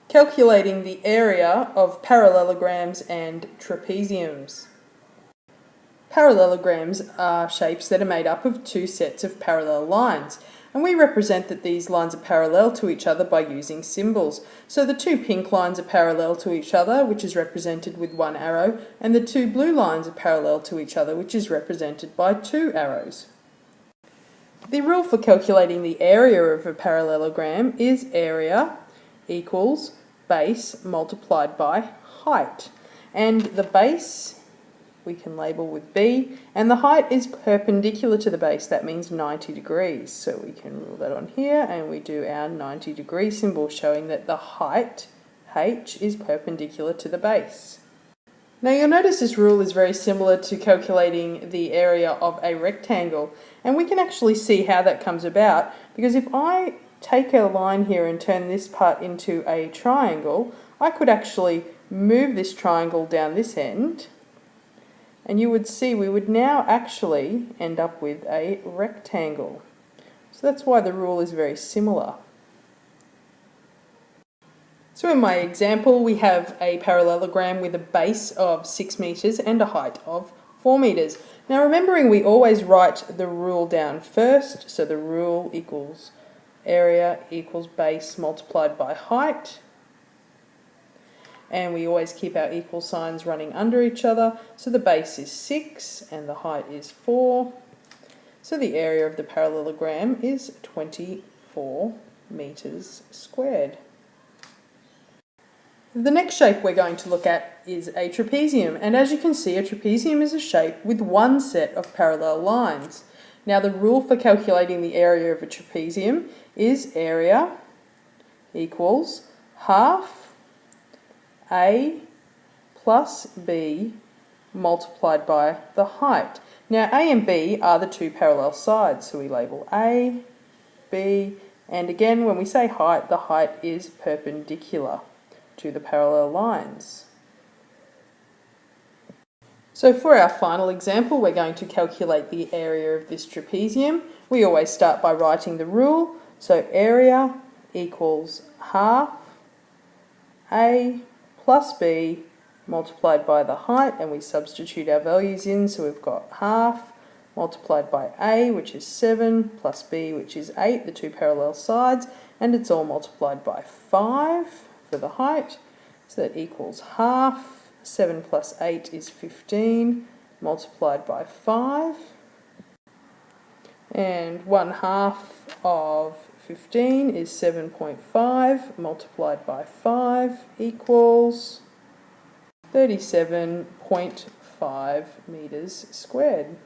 calculating the area of parallelograms and trapeziums. Parallelograms are shapes that are made up of two sets of parallel lines, and we represent that these lines are parallel to each other by using symbols. So the two pink lines are parallel to each other, which is represented with one arrow, and the two blue lines are parallel to each other, which is represented by two arrows. The rule for calculating the area of a parallelogram is area equals base multiplied by height. And the base we can label with B, and the height is perpendicular to the base. That means 90 degrees. So we can rule that on here, and we do our 90-degree symbol, showing that the height, H, is perpendicular to the base. Now you'll notice this rule is very similar to calculating the area of a rectangle, and we can actually see how that comes about, because if I take a line here and turn this part into a triangle, I could actually move this triangle down this end, and you would see we would now actually end up with a rectangle. So that's why the rule is very similar. So in my example, we have a parallelogram with a base of 6 meters and a height of 4 meters. Now remembering, we always write the rule down first, so the rule equals area equals base multiplied by height. And we always keep our equal signs running under each other. So the base is 6 and the height is 4. So the area of the parallelogram is 24 meters squared. The next shape we're going to look at is a trapezium, and as you can see, a trapezium is a shape with one set of parallel lines. Now the rule for calculating the area of a trapezium is area equals half A plus B multiplied by the height. Now A and B are the two parallel sides, so we label A, B, and again when we say height, the height is perpendicular to the parallel lines. So for our final example, we're going to calculate the area of this trapezium. We always start by writing the rule, so area equals half A plus B multiplied by the height, and we substitute our values in, so we've got half multiplied by A, which is 7, plus B, which is 8, the two parallel sides, and it's all multiplied by 5 for the height, so that equals half. 7 plus 8 is 15, multiplied by 5, and 1/2 of 15 is 7.5 multiplied by 5 equals 37.5 meters squared.